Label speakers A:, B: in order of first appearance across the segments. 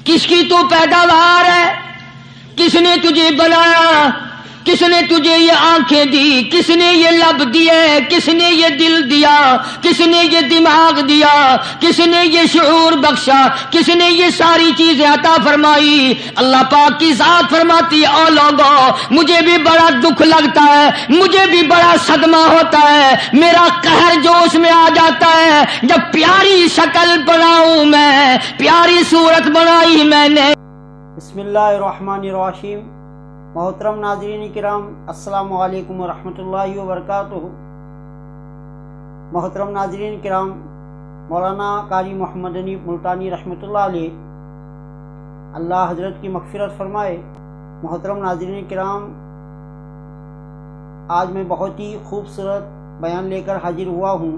A: کس کی تو پیداوار ہے؟ کس نے تجھے بنایا؟ کس نے تجھے یہ آنکھیں دی؟ کس نے یہ لب دیے؟ کس نے یہ دل دیا؟ کس نے یہ دماغ دیا؟ کس نے یہ شعور بخشا؟ کس نے یہ ساری چیزیں عطا فرمائی؟ اللہ پاک کی ذات فرماتی ہے او لوگوں مجھے بھی بڑا دکھ لگتا ہے، مجھے بھی بڑا صدمہ ہوتا ہے، میرا قہر جوش میں آ جاتا ہے جب پیاری شکل بناؤں میں، پیاری صورت بنائی میں نے۔
B: بسم اللہ الرحمن الرحیم۔ محترم ناظرین کرام السلام علیکم ورحمۃ اللہ وبرکاتہ۔ محترم ناظرین کرام، مولانا قاری محمد حنیف ملتانی رحمۃ اللہ علیہ، اللہ حضرت کی مغفرت فرمائے۔ محترم ناظرین کرام، آج میں بہت ہی خوبصورت بیان لے کر حاضر ہوا ہوں۔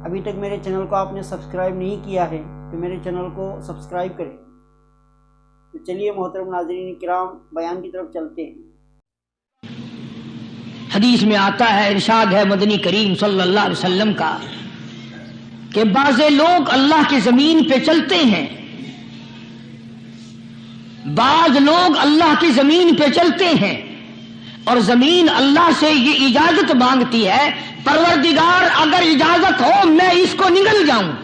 B: ابھی تک میرے چینل کو آپ نے سبسکرائب نہیں کیا ہے تو میرے چینل کو سبسکرائب کریں۔ تو چلیے محترم ناظرین کرام بیان کی طرف چلتے ہیں۔
A: حدیث میں آتا ہے، ارشاد ہے مدنی کریم صلی اللہ علیہ وسلم کا کہ بعض لوگ اللہ کی زمین پہ چلتے ہیں، بعض لوگ اللہ کی زمین پہ چلتے ہیں اور زمین اللہ سے یہ اجازت مانگتی ہے، پروردگار اگر اجازت ہو میں اس کو نگل جاؤں،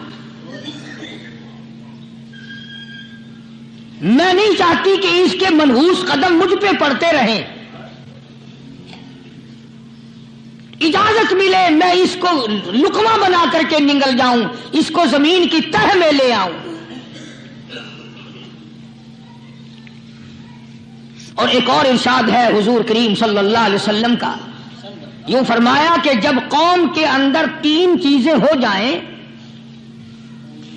A: میں نہیں چاہتی کہ اس کے منحوس قدم مجھ پہ پڑتے رہیں، اجازت ملے میں اس کو لقمہ بنا کر کے نگل جاؤں، اس کو زمین کی تہ میں لے آؤں۔ اور ایک اور ارشاد ہے حضور کریم صلی اللہ علیہ وسلم کا، یوں فرمایا کہ جب قوم کے اندر تین چیزیں ہو جائیں،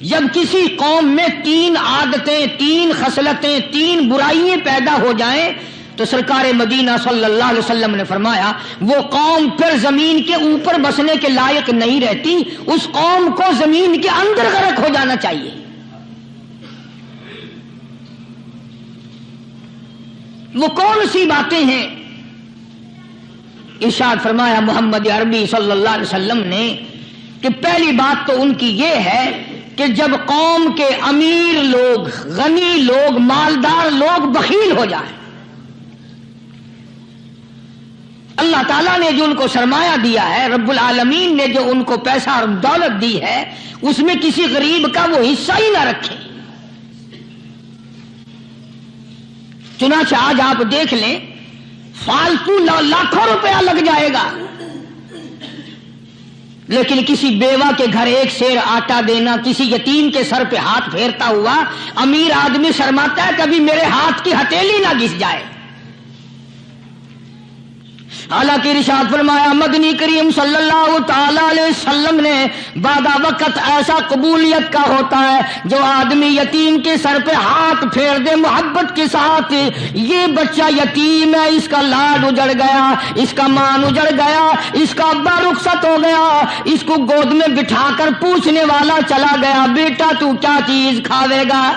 A: جب کسی قوم میں تین عادتیں، تین خصلتیں، تین برائیاں پیدا ہو جائیں تو سرکار مدینہ صلی اللہ علیہ وسلم نے فرمایا وہ قوم پھر زمین کے اوپر بسنے کے لائق نہیں رہتی، اس قوم کو زمین کے اندر غرق ہو جانا چاہیے۔ وہ کون سی باتیں ہیں؟ ارشاد فرمایا محمد عربی صلی اللہ علیہ وسلم نے کہ پہلی بات تو ان کی یہ ہے کہ جب قوم کے امیر لوگ، غنی لوگ، مالدار لوگ بخیل ہو جائیں، اللہ تعالیٰ نے جو ان کو سرمایہ دیا ہے، رب العالمین نے جو ان کو پیسہ اور دولت دی ہے، اس میں کسی غریب کا وہ حصہ ہی نہ رکھیں۔ چنانچہ آج آپ دیکھ لیں فالتو لاکھوں روپیہ لگ جائے گا، لیکن کسی بیوہ کے گھر ایک سیر آٹا دینا، کسی یتیم کے سر پہ ہاتھ پھیرتا ہوا امیر آدمی شرماتا ہے کبھی میرے ہاتھ کی ہتھیلی نہ گھس جائے۔ حالانکہ ارشاد فرمایا مدنی کریم صلی اللہ تعالی علیہ وسلم نے بعد وقت ایسا قبولیت کا ہوتا ہے جو آدمی یتیم کے سر پہ ہاتھ پھیر دے محبت کے ساتھ، یہ بچہ یتیم ہے، اس کا لاڈ اجڑ گیا، اس کا مان اجڑ گیا، اس کا ابا رخصت ہو گیا، اس کو گود میں بٹھا کر پوچھنے والا چلا گیا بیٹا تو کیا چیز کھاوے گا؟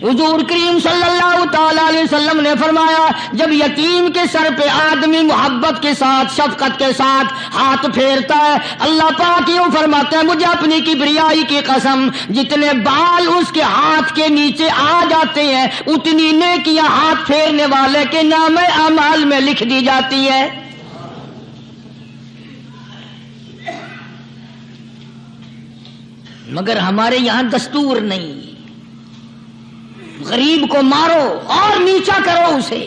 A: حضور کریم صلی اللہ تعالی علیہ وسلم نے فرمایا جب یتیم کے سر پہ آدمی محبت کے ساتھ، شفقت کے ساتھ ہاتھ پھیرتا ہے، اللہ پاک یوں فرماتا ہے مجھے اپنی کبریائی کی قسم جتنے بال اس کے ہاتھ کے نیچے آ جاتے ہیں اتنی نیکیاں ہاتھ پھیرنے والے کے نام اعمال میں لکھ دی جاتی ہے۔ مگر ہمارے یہاں دستور نہیں، غریب کو مارو اور نیچا کرو اسے۔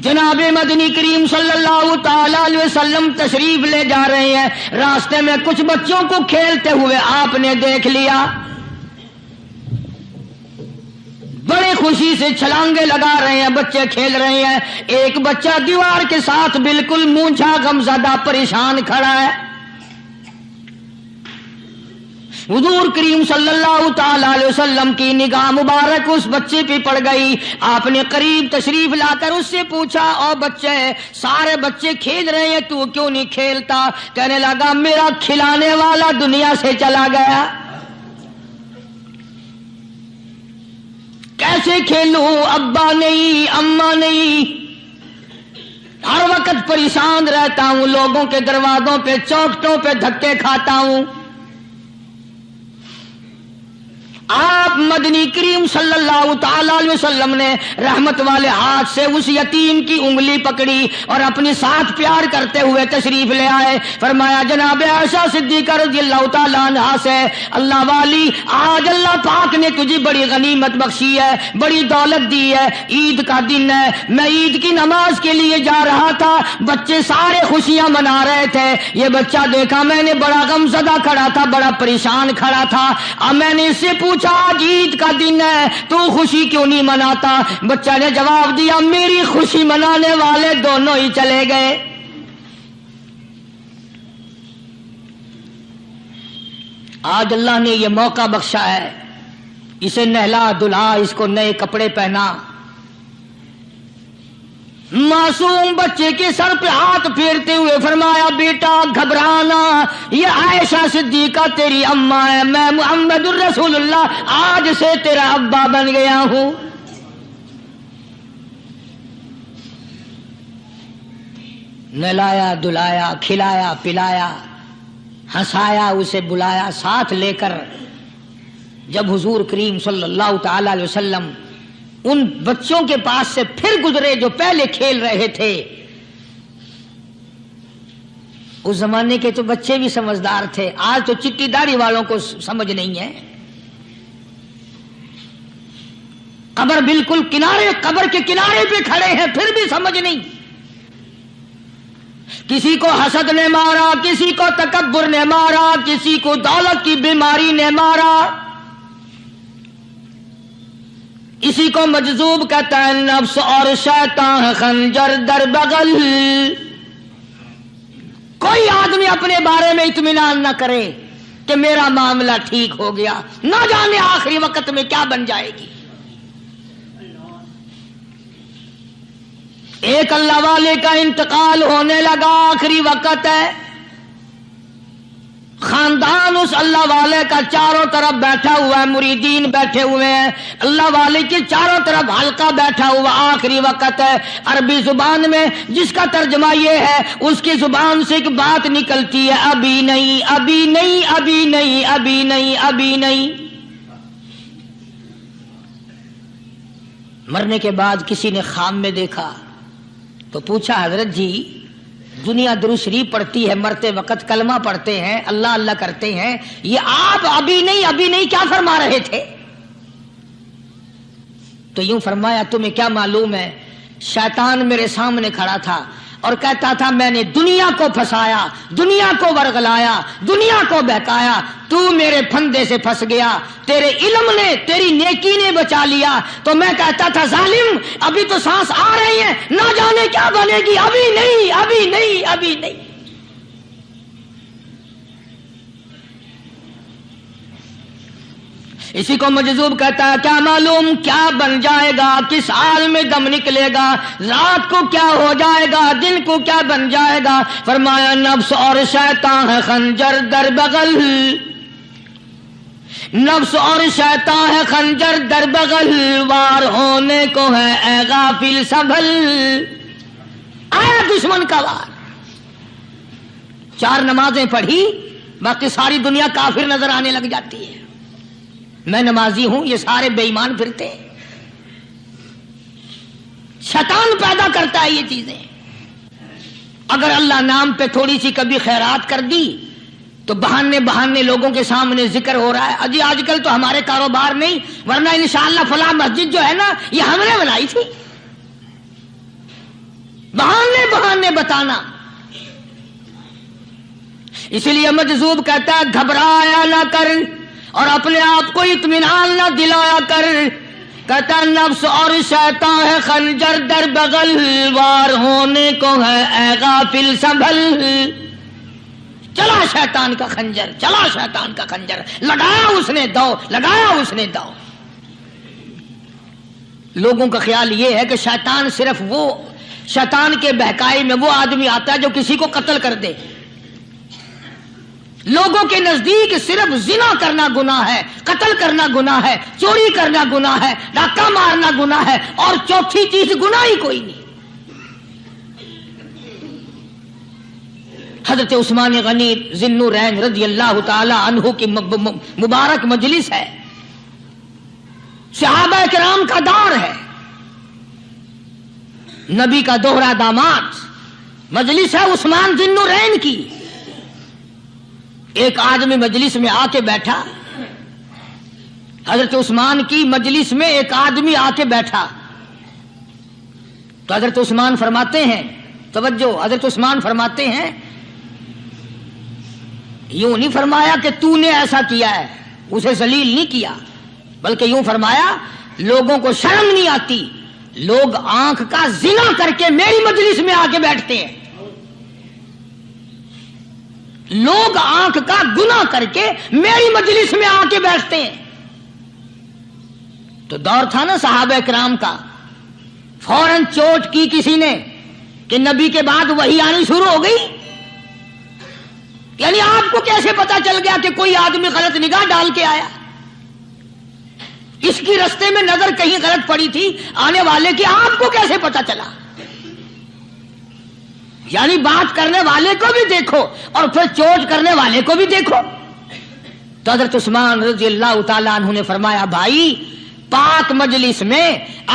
A: جناب مدنی کریم صلی اللہ تعالی علیہ وسلم تشریف لے جا رہے ہیں، راستے میں کچھ بچوں کو کھیلتے ہوئے آپ نے دیکھ لیا، بڑے خوشی سے چھلانگے لگا رہے ہیں، بچے کھیل رہے ہیں، ایک بچہ دیوار کے ساتھ بالکل مونجھا غمزدہ پریشان کھڑا ہے۔ حضور کریم صلی اللہ تعالی علیہ وسلم کی نگاہ مبارک اس بچے پہ پڑ گئی، آپ نے قریب تشریف لا کر اس سے پوچھا او بچے، سارے بچے کھیل رہے ہیں تو کیوں نہیں کھیلتا؟ کہنے لگا میرا کھلانے والا دنیا سے چلا گیا، کیسے کھیلوں، ابا نہیں، اماں نہیں۔ ہر وقت پریشان رہتا ہوں، لوگوں کے دروازوں پہ چوکھٹوں پہ دھکے کھاتا ہوں۔ آپ مدنی کریم صلی اللہ تعالی علیہ وسلم نے رحمت والے ہاتھ سے اس یتیم کی انگلی پکڑی اور اپنی ساتھ پیار کرتے ہوئے تشریف لے آئے۔ فرمایا جناب عائشہ صدیقہ رضی اللہ تعالی عنہا سے، اللہ والی آج اللہ پاک نے تجھے بڑی غنیمت بخشی ہے، بڑی دولت دی ہے، عید کا دن ہے، میں عید کی نماز کے لیے جا رہا تھا، بچے سارے خوشیاں منا رہے تھے، یہ بچہ دیکھا میں نے بڑا غمزدہ کھڑا تھا، بڑا پریشان کھڑا تھا، اب میں نے اس سے پوچھا آج عید کا دن ہے تو خوشی کیوں نہیں مناتا؟ بچہ نے جواب دیا میری خوشی منانے والے دونوں ہی چلے گئے۔ آج اللہ نے یہ موقع بخشا ہے، اسے نہلا دھلا، اس کو نئے کپڑے پہنا، معصوم بچے کے سر پہ ہاتھ پھیرتے ہوئے فرمایا بیٹا گھبرانا، یہ عائشہ صدیقہ تیری اماں ہے، میں محمد الرسول اللہ آج سے تیرا ابا بن گیا ہوں۔ نہلایا دھلایا، کھلایا پلایا، ہنسایا، اسے بلایا ساتھ لے کر۔ جب حضور کریم صلی اللہ تعالی علیہ وسلم ان بچوں کے پاس سے پھر گزرے جو پہلے کھیل رہے تھے، اس زمانے کے تو بچے بھی سمجھدار تھے، آج تو چٹی داڑھی والوں کو سمجھ نہیں ہے۔ قبر بالکل کنارے، قبر کے کنارے پہ کھڑے ہیں پھر بھی سمجھ نہیں۔ کسی کو حسد نے مارا، کسی کو تکبر نے مارا، کسی کو دولت کی بیماری نے مارا، اسی کو مجذوب کہتا ہے، نفس اور شیطان خنجر در بغل۔ کوئی آدمی اپنے بارے میں اطمینان نہ کرے کہ میرا معاملہ ٹھیک ہو گیا، نہ جانے آخری وقت میں کیا بن جائے گی۔ ایک اللہ والے کا انتقال ہونے لگا، آخری وقت ہے، خاندان اس اللہ والے کا چاروں طرف بیٹھا ہوا ہے، مریدین بیٹھے ہوئے ہیں، اللہ والے کے چاروں طرف حلقہ بیٹھا ہوا، آخری وقت ہے۔ عربی زبان میں جس کا ترجمہ یہ ہے، اس کی زبان سے ایک بات نکلتی ہے، ابھی نہیں ابھی نہیں ابھی نہیں ابھی نہیں ابھی نہیں۔ مرنے کے بعد کسی نے خواب میں دیکھا تو پوچھا حضرت جی دنیا درود شریف پڑھتی ہے، مرتے وقت کلمہ پڑھتے ہیں، اللہ اللہ کرتے ہیں، یہ آپ ابھی نہیں کیا فرما رہے تھے؟ تو یوں فرمایا تمہیں کیا معلوم ہے، شیطان میرے سامنے کھڑا تھا اور کہتا تھا میں نے دنیا کو پھنسایا، دنیا کو ورغلایا، دنیا کو بہکایا، تو میرے پھندے سے پھنس گیا، تیرے علم نے تیری نیکی نے بچا لیا۔ تو میں کہتا تھا ظالم ابھی تو سانس آ رہی ہے، نہ جانے کیا بنے گی، ابھی نہیں ابھی نہیں ابھی نہیں۔ اسی کو مجذوب کہتا ہے، کیا معلوم کیا بن جائے گا، کس حال میں دم نکلے گا، رات کو کیا ہو جائے گا، دن کو کیا بن جائے گا۔ فرمایا نفس اور شیطان ہے خنجر در بغل، نفس اور شیطان ہے خنجر در بغل، وار ہونے کو ہے اے غافل سنبھل۔ آیا دشمن کا وار، 4 نمازیں پڑھی باقی ساری دنیا کافر نظر آنے لگ جاتی ہے، میں نمازی ہوں یہ سارے بے ایمان پھرتے ہیں۔ شیطان پیدا کرتا ہے یہ چیزیں۔ اگر اللہ نام پہ تھوڑی سی کبھی خیرات کر دی تو بہانے لوگوں کے سامنے ذکر ہو رہا ہے، اجی آج کل تو ہمارے کاروبار نہیں، ورنہ انشاءاللہ فلاں مسجد جو ہے نا یہ ہم نے بنائی تھی، بہانے بتانا۔ اس لیے مجذوب کہتا ہے گھبرایا نہ کر اور اپنے آپ کو اطمینان نہ دلایا کر، کہتا نفس اور شیطان ہے خنجر در بغل، وار ہونے کو ہے اے غافل سنبھل۔ چلا شیطان کا خنجر، چلا شیطان کا خنجر، لگایا اس نے دو، لگایا اس نے دو۔ لوگوں کا خیال یہ ہے کہ شیطان صرف وہ، شیطان کے بہکائی میں وہ آدمی آتا ہے جو کسی کو قتل کر دے۔ لوگوں کے نزدیک صرف زنا کرنا گناہ ہے، قتل کرنا گناہ ہے، چوری کرنا گناہ ہے، ڈاکہ مارنا گناہ ہے، اور چوتھی چیز گناہ ہی کوئی نہیں۔ حضرت عثمان غنی ذی النورین رضی اللہ تعالی عنہ کی مبارک مجلس ہے، صحابہ کرام کا دور ہے، نبی کا دوہرا داماد، مجلس ہے عثمان ذی النورین کی۔ ایک آدمی مجلس میں آ کے بیٹھا، حضرت عثمان کی مجلس میں ایک آدمی آ کے بیٹھا تو حضرت عثمان فرماتے ہیں، توجہ، حضرت عثمان فرماتے ہیں، یوں نہیں فرمایا کہ تو نے ایسا کیا ہے، اسے ذلیل نہیں کیا، بلکہ یوں فرمایا لوگوں کو شرم نہیں آتی، لوگ آنکھ کا زنا کر کے میری مجلس میں آ کے بیٹھتے ہیں، لوگ آنکھ کا گناہ کر کے میری مجلس میں آ کے بیٹھتے ہیں۔ تو دور تھا نا صحابہ کرام کا، فوراً چوٹ کی کسی نے کہ نبی کے بعد وحی آنی شروع ہو گئی، یعنی آپ کو کیسے پتا چل گیا کہ کوئی آدمی غلط نگاہ ڈال کے آیا؟ اس کی رستے میں نظر کہیں غلط پڑی تھی آنے والے کی، آپ کو کیسے پتا چلا؟ یعنی بات کرنے والے کو بھی دیکھو اور پھر چوٹ کرنے والے کو بھی دیکھو۔ تو حضرت عثمان رضی اللہ تعالیٰ عنہ نے فرمایا، بھائی پاک مجلس میں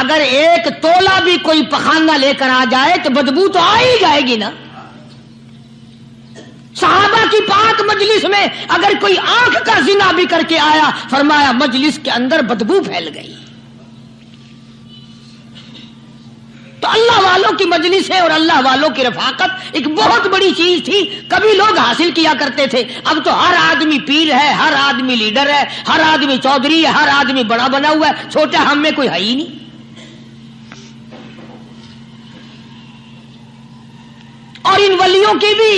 A: اگر ایک تولا بھی کوئی پخانہ لے کر آ جائے تو بدبو تو آ ہی جائے گی نا۔ صحابہ کی پاک مجلس میں اگر کوئی آنکھ کا زنا بھی کر کے آیا، فرمایا مجلس کے اندر بدبو پھیل گئی۔ تو اللہ والوں کی مجلس ہے اور اللہ والوں کی رفاقت ایک بہت بڑی چیز تھی، کبھی لوگ حاصل کیا کرتے تھے، اب تو ہر آدمی پیر ہے، ہر آدمی لیڈر ہے، ہر آدمی چودھری ہے، ہر آدمی بڑا بنا ہوا ہے، چھوٹا ہم میں کوئی ہے ہی نہیں۔ اور ان ولیوں کی بھی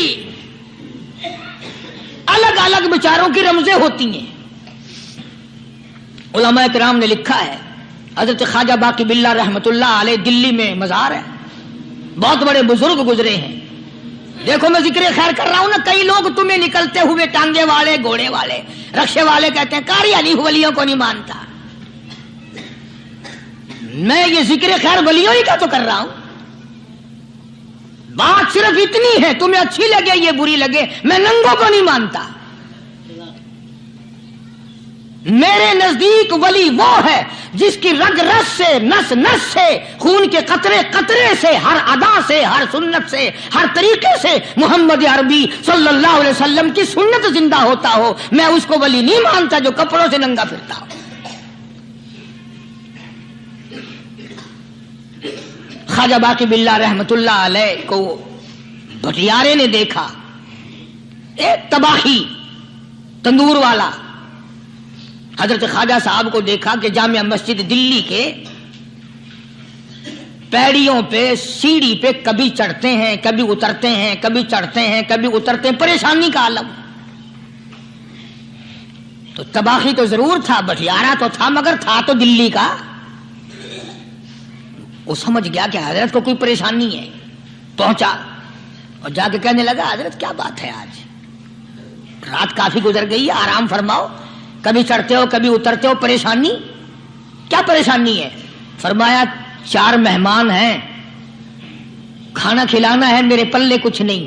A: الگ الگ بیچاروں کی رمزیں ہوتی ہیں۔ علماء کرام نے لکھا ہے، حضرت خواجہ باقی باللہ رحمت اللہ علیہ دلی میں مزار ہے، بہت بڑے بزرگ گزرے ہیں۔ دیکھو میں ذکر خیر کر رہا ہوں نا، کئی لوگ تمہیں نکلتے ہوئے ٹانگے والے، گھوڑے والے، رکشے والے کہتے ہیں قاری علی ولیوں کو نہیں مانتا۔ میں یہ ذکر خیر ولیوں ہی کا تو کر رہا ہوں، بات صرف اتنی ہے، تمہیں اچھی لگے یہ بری لگے، میں ننگوں کو نہیں مانتا۔ میرے نزدیک ولی وہ ہے جس کی رگ رس سے، نس نس سے، خون کے قطرے قطرے سے، ہر ادا سے، ہر سنت سے، ہر طریقے سے محمد عربی صلی اللہ علیہ وسلم کی سنت زندہ ہوتا ہو۔ میں اس کو ولی نہیں مانتا جو کپڑوں سے ننگا پھرتا ہو۔ خواجہ باقی باللہ رحمت اللہ علیہ کو بھٹیارے نے دیکھا، ایک تباہی تندور والا، حضرت خواجہ صاحب کو دیکھا کہ جامع مسجد دلی کے پیڑیوں پہ، سیڑھی پہ کبھی چڑھتے ہیں کبھی اترتے ہیں، کبھی چڑھتے ہیں کبھی اترتے ہیں، پریشانی کا عالم۔ تو تباہی تو ضرور تھا، بٹیارہ تو تھا، مگر تھا تو دلی کا۔ وہ سمجھ گیا کہ حضرت کو کوئی پریشانی ہے، پہنچا اور جا کے کہنے لگا، حضرت کیا بات ہے، آج رات کافی گزر گئی ہے، آرام فرماؤ، کبھی چڑھتے ہو کبھی اترتے ہو، پریشانی کیا پریشانی ہے؟ فرمایا 4 مہمان ہیں، کھانا کھلانا ہے، میرے پلے کچھ نہیں۔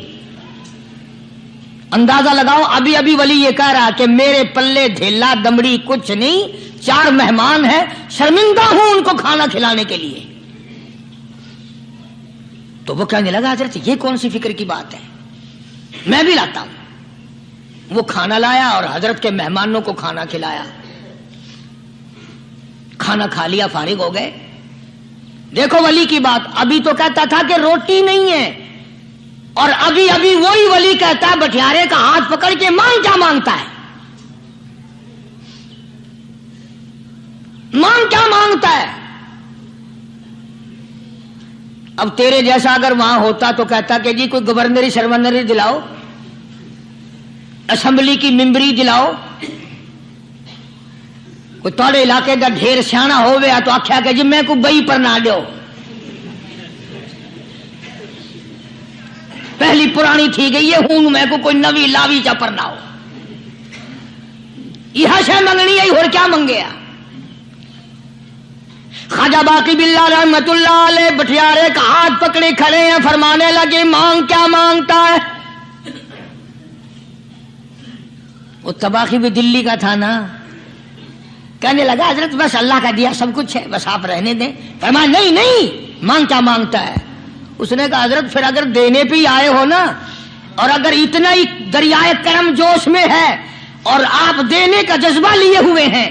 A: اندازہ لگاؤ، ابھی ابھی ولی یہ کہہ رہا کہ میرے پلے دھیلا دمڑی کچھ نہیں، 4 مہمان ہیں، شرمندہ ہوں ان کو کھانا کھلانے کے لیے۔ تو وہ کہنے لگا، حضرت یہ کون سی فکر کی بات ہے، میں بھی لاتا ہوں۔ وہ کھانا لایا اور حضرت کے مہمانوں کو کھانا کھلایا، کھانا کھا لیا، فارغ ہو گئے۔ دیکھو ولی کی بات، ابھی تو کہتا تھا کہ روٹی نہیں ہے، اور ابھی ابھی وہی ولی کہتا ہے بٹیارے کا ہاتھ پکڑ کے، مانگ کیا مانگتا ہے، مانگ کیا مانگتا ہے۔ اب تیرے جیسا اگر وہاں ہوتا تو کہتا کہ جی کوئی گورنری سرورنری دلاؤ، اسمبلی کی ممبری دلاؤ، کوئی تھوڑے علاقے کا ڈھیر سیاح ہو گیا تو آخیا کہ جی میں کو بئی پر نہ دو، پہلی پرانی تھی گئی ہے، ہوں میں کو کوئی نوی لاوی چا پر نہ ہو، یہ شے منگنی ہے اور کیا منگیا۔ خواجہ باقی باللہ رحمت اللہ علیہ بٹیارے کا ہاتھ پکڑے کھڑے ہیں، فرمانے لگے، مانگ کیا مانگتا ہے۔ وہ تباخی بھی دلی کا تھا نا. کہنے لگا حضرت بس اللہ کا دیا سب کچھ ہے, بس آپ رہنے دیں. فرمایا نہیں نہیں, مانگ کیا مانگتا ہے. اس نے کہا حضرت پھر اگر دینے پہ ہی آئے ہو نا, اور اگر اتنا ہی دریائے کرم جوش میں ہے اور آپ دینے کا جذبہ لیے ہوئے ہیں,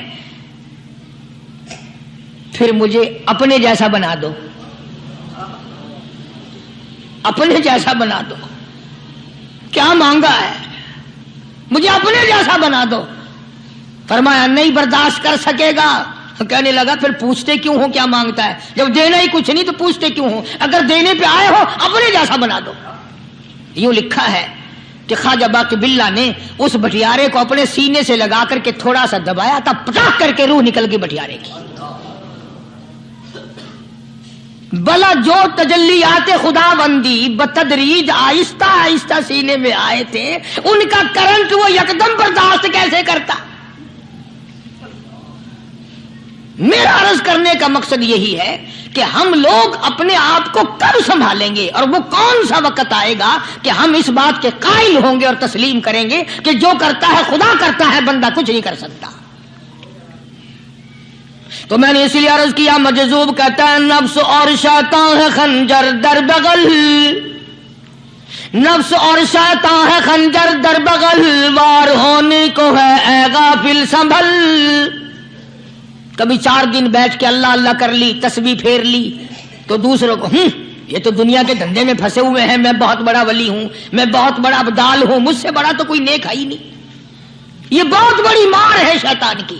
A: پھر مجھے اپنے جیسا بنا دو, اپنے جیسا بنا دو. کیا مانگا ہے, مجھے اپنے جیسا بنا دو. فرمایا نہیں برداشت کر سکے گا. کہنے لگا پھر پوچھتے کیوں ہو کیا مانگتا ہے, جب دینا ہی کچھ نہیں تو پوچھتے کیوں ہو, اگر دینے پہ آئے ہو اپنے جیسا بنا دو. یوں لکھا ہے کہ خواجہ باقی باللہ نے اس بٹیارے کو اپنے سینے سے لگا کر کے تھوڑا سا دبایا تھا, پٹاخ کر کے روح نکل گئی بٹیارے کی. بلا جو تجلیات خدا بندی بتدریج آہستہ آہستہ سینے میں آئے تھے, ان کا کرنٹ وہ یکدم برداشت کیسے کرتا. میرا عرض کرنے کا مقصد یہی ہے کہ ہم لوگ اپنے آپ کو کب سنبھالیں گے, اور وہ کون سا وقت آئے گا کہ ہم اس بات کے قائل ہوں گے اور تسلیم کریں گے کہ جو کرتا ہے خدا کرتا ہے, بندہ کچھ نہیں کر سکتا. تو میں نے اس لیے عرض کیا, مجذوب کہتا ہے نفس اور شیطان ہے خنجر در بغل, نفس اور شیطان ہے خنجر در بغل, وار ہونے کو ہے اے غافل سنبھل. کبھی 4 دن بیٹھ کے اللہ اللہ کر لی, تسبیح پھیر لی, تو دوسروں کو یہ تو دنیا کے دھندے میں پھنسے ہوئے ہیں, میں بہت بڑا ولی ہوں, میں بہت بڑا ابدال ہوں, مجھ سے بڑا تو کوئی نیک ہے ہی نہیں. یہ بہت بڑی مار ہے شیطان کی.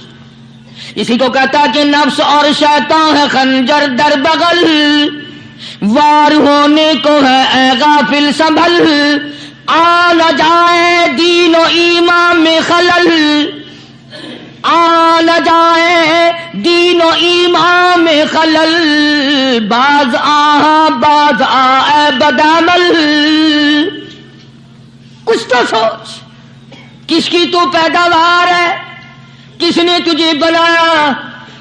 A: اسی کو کہتا کہ نفس اور شیطان ہے خنجر در بغل, وار ہونے کو ہے اے غافل سنبھل. آ نہ جائے دین و ایمان میں خلل, آ نہ جائے دین و ایمان میں خلل, باز آ اے بدعمل. کچھ تو سوچ, کس کی تو پیداوار ہے, کس نے تجھے بنایا,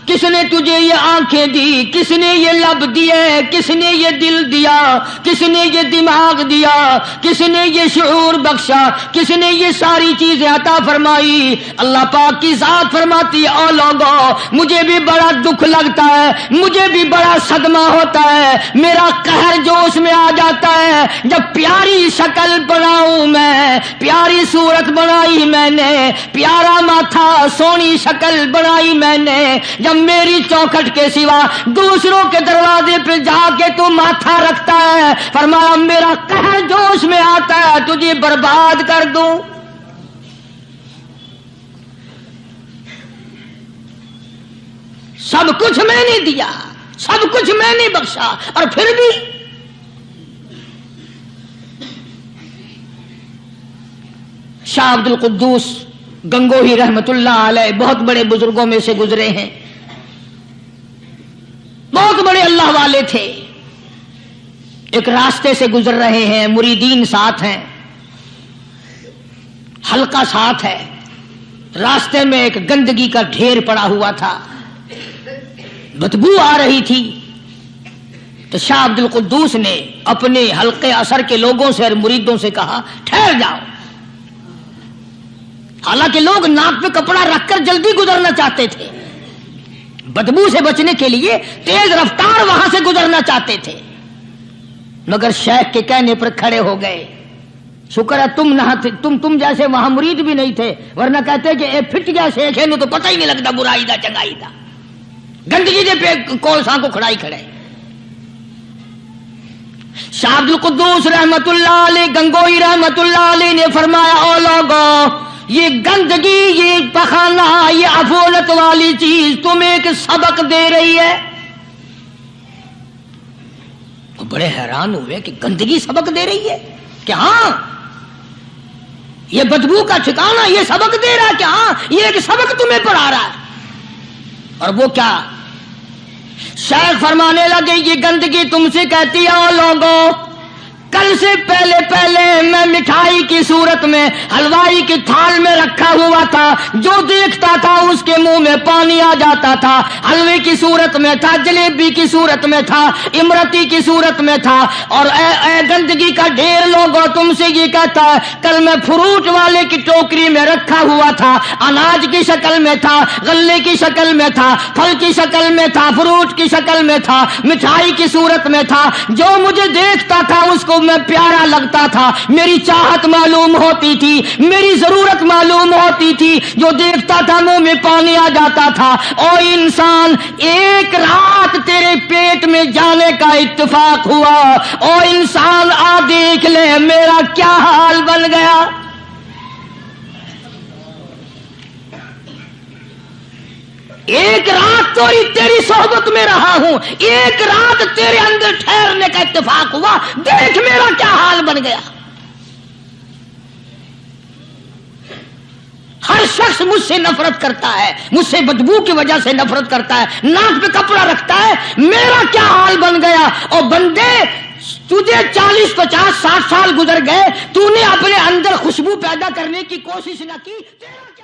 A: کس نے تجھے یہ آنکھیں دی, کس نے یہ لب دیے, کس نے یہ دل دیا, کس نے یہ دماغ دیا, کس نے یہ شعور بخشا, کس نے یہ ساری چیزیں عطا فرمائی. اللہ پاک کی ذات فرماتی ہے, او لوگو مجھے بھی بڑا دکھ لگتا ہے, مجھے بھی بڑا صدمہ ہوتا ہے, میرا قہر جوش میں آ جاتا ہے جب پیاری شکل بناؤں میں, پیاری صورت بنائی میں نے, پیارا ماتھا سونی شکل بنائی میں نے, جب میری چوکھٹ کے سوا دوسروں کے دروازے پہ جا کے تو ماتھا رکھتا ہے. فرمایا میرا قہر جوش میں آتا ہے, تجھے برباد کر دوں. سب کچھ میں نے دیا, سب کچھ میں نے بخشا, اور پھر بھی شاہ عبد القدوس گنگوہی رحمت اللہ علیہ بہت بڑے بزرگوں میں سے گزرے ہیں, بہت بڑے اللہ والے تھے. ایک راستے سے گزر رہے ہیں, مریدین ساتھ ہیں, حلقہ ساتھ ہے. راستے میں ایک گندگی کا ڈھیر پڑا ہوا تھا, بدبو آ رہی تھی. تو شاہ عبد القدوس نے اپنے حلقے اثر کے لوگوں سے اور مریدوں سے کہا ٹھہر جاؤ. حالانکہ لوگ ناک پہ کپڑا رکھ کر جلدی گزرنا چاہتے تھے, بدبو سے بچنے کے لیے تیز رفتار وہاں سے گزرنا چاہتے تھے, مگر شیخ کے کہنے پر کھڑے ہو گئے. شکر ہے تم نہ تم جیسے وہاں مرید بھی نہیں تھے, ورنہ کہتے کہ اے پھٹ گیا شیخ ہے, تو پتہ ہی نہیں لگتا برائی دا چنگائی دا, گندگی دے پہ کولساں کو کھڑائی کھڑے. شاہ عبد القدوس رحمت اللہ علیہ گنگوئی رحمت اللہ علیہ نے فرمایا, او لوگو یہ گندگی, یہ پخانہ, یہ افولت والی چیز تمہیں ایک سبق دے رہی ہے. وہ بڑے حیران ہوئے کہ گندگی سبق دے رہی ہے, کہ ہاں یہ بدبو کا ٹھکانہ یہ سبق دے رہا ہے, کہ ہاں یہ ایک سبق تمہیں پڑھا رہا ہے. اور وہ کیا؟ شیخ فرمانے لگے یہ گندگی تم سے کہتی ہے, او لوگو کل سے پہلے میں مٹھائی کی صورت میں حلوائی کی تھال میں رکھا ہوا تھا، جو دیکھتا تھا اس کے منہ میں پانی آ جاتا تھا، حلوے کی صورت میں تھا، جلیبی کی صورت میں تھا، امرتی کی صورت میں تھا، اور اے گندگی کا ڈھیر لوگوں تم سے یہ کہتا ہے کل میں فروٹ والے کی ٹوکری میں رکھا ہوا تھا، اناج کی شکل میں تھا، غلے کی شکل میں تھا، پھل کی شکل میں تھا، فروٹ کی شکل میں تھا، مٹھائی کی صورت میں تھا، جو مجھے دیکھتا تھا اس کو میں پیارا لگتا تھا، میری چاہت معلوم ہوتی تھی، میری ضرورت معلوم ہوتی تھی، جو دیکھتا تھا منہ میں پانی آ جاتا تھا۔ او انسان، ایک رات تیرے پیٹ میں جانے کا اتفاق ہوا، او انسان آ دیکھ لے میرا کیا حال بن گیا۔ ایک رات تو تیری صحبت میں رہا ہوں، ایک رات تیرے اندر ٹھہرنے کا اتفاق ہوا، دیکھ میرا کیا حال بن گیا۔ ہر شخص مجھ سے نفرت کرتا ہے، مجھ سے بدبو کی وجہ سے نفرت کرتا ہے، ناک پہ کپڑا رکھتا ہے، میرا کیا حال بن گیا۔ اور بندے تجھے 40 50 60 سال گزر گئے، تو نے اپنے اندر خوشبو پیدا کرنے کی کوشش نہ کی، تیرا کیا